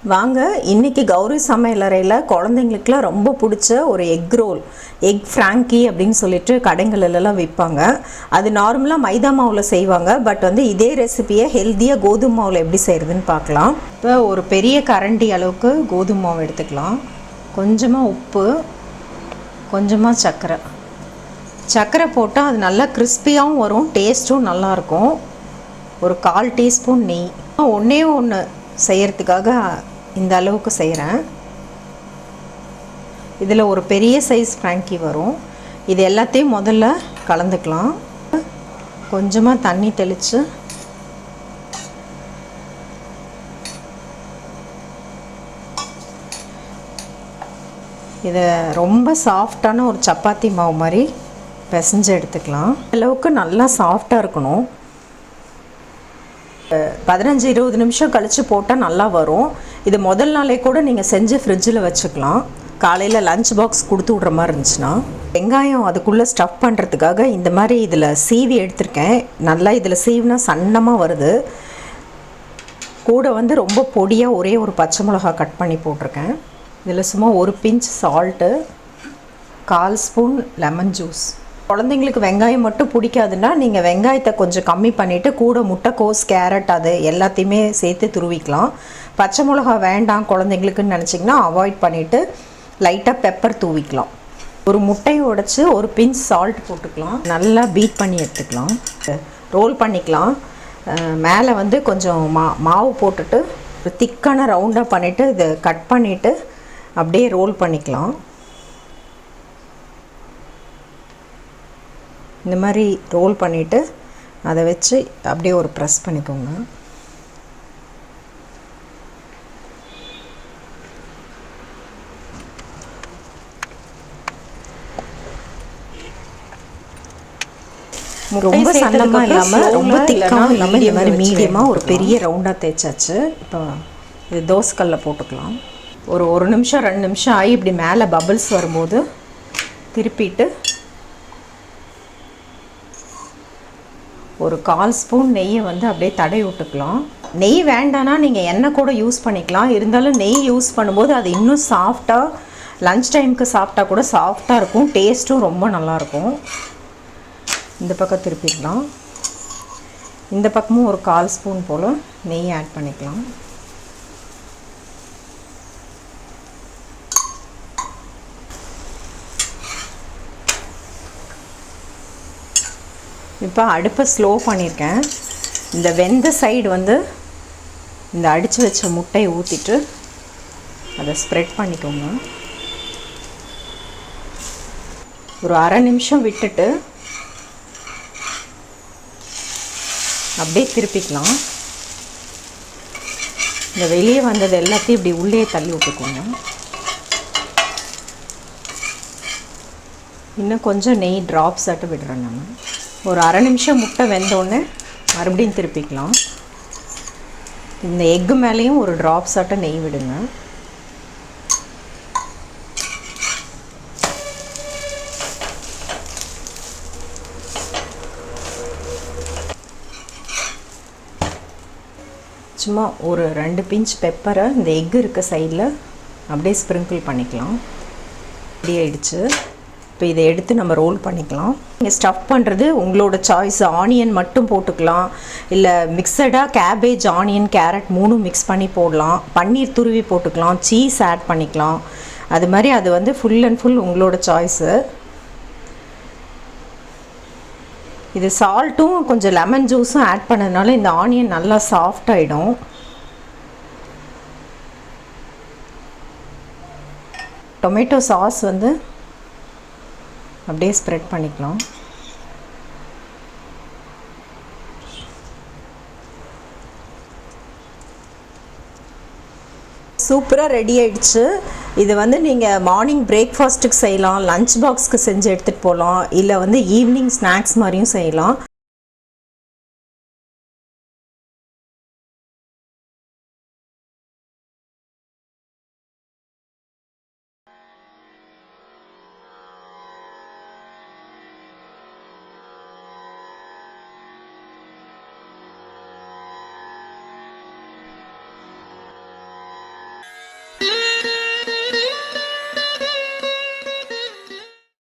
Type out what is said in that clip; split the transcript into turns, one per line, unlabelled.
வாங்க இன்னைக்கு கௌரி சமையலறையில் குழந்தைங்களுக்குலாம் ரொம்ப பிடிச்ச ஒரு எக் ரோல், எக் ஃப்ராங்கி அப்படின்னு சொல்லிட்டு கடைகளெல்லாம் விற்பாங்க. அது நார்மலாக மைதா மாவில் செய்வாங்க. பட் இதே ரெசிபியை ஹெல்த்தியாக கோதுமை மாவில் எப்படி செய்கிறதுன்னு பார்க்கலாம். இப்போ ஒரு பெரிய கரண்டி அளவுக்கு கோதுமை மாவு எடுத்துக்கலாம். கொஞ்சமாக உப்பு, கொஞ்சமாக சர்க்கரை போட்டால் அது நல்லா கிறிஸ்பியாகவும் வரும், டேஸ்ட்டும் நல்லாயிருக்கும். ஒரு 1/4 டீஸ்பூன் நெய். ஒன்றே ஒன்று செய்கிறதுக்காக இந்த அளவுக்கு செய்கிறேன். இதில் ஒரு பெரிய சைஸ் ஃப்ராங்கி வரும். இது எல்லாத்தையும் முதல்ல கலந்துக்கலாம். கொஞ்சமாக தண்ணி தெளித்து இதை ரொம்ப சாஃப்டான ஒரு சப்பாத்தி மாவு மாதிரி பிசைஞ்சு எடுத்துக்கலாம். அளவுக்கு நல்லா சாஃப்டாக இருக்கணும். 15-20 நிமிஷம் கழித்து போட்டால் நல்லா வரும். இது முதல் நாளே கூட நீங்கள் செஞ்சு ஃப்ரிட்ஜில் வச்சுக்கலாம். காலையில் லஞ்ச் பாக்ஸ் கொடுத்து விட்ற மாதிரி இருந்துச்சுன்னா. வெங்காயம் அதுக்குள்ளே ஸ்டஃப் பண்ணுறதுக்காக இந்த மாதிரி இதில் சீவி எடுத்திருக்கேன். நல்லா இதில் சீவினா சன்னமாக வருது. கூட ரொம்ப பொடியாக ஒரே ஒரு பச்சை மிளகா கட் பண்ணி போட்டிருக்கேன். இதில் சும்மா ஒரு pinch salt, 1/4 spoon lemon juice. குழந்தைங்களுக்கு வெங்காயம் மட்டும் பிடிக்காதுன்னா நீங்கள் வெங்காயத்தை கொஞ்சம் கம்மி பண்ணிவிட்டு கூட முட்டைக்கோஸ், கேரட் அது எல்லாத்தையுமே சேர்த்து துருவிக்கலாம். பச்சை மிளகா வேண்டாம் குழந்தைங்களுக்குன்னு நினச்சிங்கன்னா அவாய்ட் பண்ணிவிட்டு லைட்டாக பெப்பர் தூவிக்கலாம். ஒரு முட்டையை உடைச்சி ஒரு பிஞ்ச் சால்ட் போட்டுக்கலாம். நல்லா பீட் பண்ணி எடுத்துக்கலாம். ரோல் பண்ணிக்கலாம். மேலே கொஞ்சம் மாவு போட்டுட்டு ஒரு திக்கான ரவுண்டாக பண்ணிவிட்டு இதை கட் பண்ணிவிட்டு அப்படியே ரோல் பண்ணிக்கலாம். இந்த மாதிரி ரோல் பண்ணிவிட்டு அதை வச்சு அப்படியே ஒரு ப்ரெஸ் பண்ணிக்கோங்க. ரொம்ப சன்னமாக இல்லாமல் ரொம்ப திக்காகவும் இல்லாமல் இந்த மாதிரி மீடியமாக ஒரு பெரிய ரவுண்டாக தேய்ச்சாச்சு. இப்போ இது தோசைக்கல்லில் போட்டுக்கலாம். ஒரு 1 நிமிஷம் 2 நிமிஷம் ஆகி இப்படி மேலே பபிள்ஸ் வரும்போது திருப்பிட்டு ஒரு 1/4 ஸ்பூன் நெய்யை அப்படியே தடவி விட்டுக்கலாம். நெய் வேண்டானா நீங்கள் எண்ணெய் கூட யூஸ் பண்ணிக்கலாம். இருந்தாலும் நெய் யூஸ் பண்ணும்போது அது இன்னும் சாஃப்டாக, லன்ச் டைமுக்கு சாப்பிட்டா கூட சாஃப்டாக இருக்கும், டேஸ்ட்டும் ரொம்ப நல்லாயிருக்கும். இந்த பக்கம் திருப்பிடலாம். இந்த பக்கமும் ஒரு 1/4 ஸ்பூன் போல் நெய் ஆட் பண்ணிக்கலாம். இப்போ அடுப்பை ஸ்லோ பண்ணியிருக்கேன். இந்த வெந்த சைடு இந்த அடித்து வச்ச முட்டையை ஊற்றிட்டு அதை ஸ்ப்ரெட் பண்ணிக்கோங்க. ஒரு 1/2 நிமிஷம் விட்டுட்டு அப்படியே திருப்பிக்கலாம். இந்த வெளியே வந்தது எல்லாத்தையும் இப்படி உள்ளே தள்ளி விட்டுக்கோங்க. இன்னும் கொஞ்சம் நெய் ட்ராப்ஸ் ஆட்டு விடுறேன். நம்ம ஒரு 1/2 நிமிஷம் முட்டை வெந்தோடனே மறுபடியும் திருப்பிக்கலாம். இந்த எக்கு மேலேயும் ஒரு ட்ராப்ஸ் ஆட்ட நெய் விடுங்க. சும்மா ஒரு 2 பிஞ்ச் பெப்பரை இந்த எக்கு இருக்க சைடில் அப்படியே ஸ்ப்ரிங்கிள் பண்ணிக்கலாம். ரெடி ஆயிடுச்சு. இப்போ இதை எடுத்து நம்ம ரோல் பண்ணிக்கலாம். நீங்கள் ஸ்டஃப் பண்ணுறது உங்களோட சாய்ஸ். ஆனியன் மட்டும் போட்டுக்கலாம், இல்லை மிக்சடாக கேபேஜ், ஆனியன், கேரட் 3 மிக்ஸ் பண்ணி போடலாம். பன்னீர் துருவி போட்டுக்கலாம், சீஸ் ஆட் பண்ணிக்கலாம். அது மாதிரி அது ஃபுல் அண்ட் ஃபுல் உங்களோட சாய்ஸு. இது சால்ட்டும் கொஞ்சம் லெமன் ஜூஸும் ஆட் பண்ணதுனால இந்த ஆனியன் நல்லா சாஃப்ட் ஆகிடும். டொமேட்டோ சாஸ் அப்படியே ஸ்ப்ரெட் பண்ணிக்கலாம். சூப்பராக ரெடி ஆயிடுச்சு. இது நீங்கள் மார்னிங் பிரேக்ஃபாஸ்ட்டுக்கு செய்யலாம், லஞ்ச் பாக்ஸ்க்கு செஞ்சு எடுத்துகிட்டு போகலாம், இல்லை ஈவினிங் ஸ்நாக்ஸ் மாதிரியும் செய்யலாம்.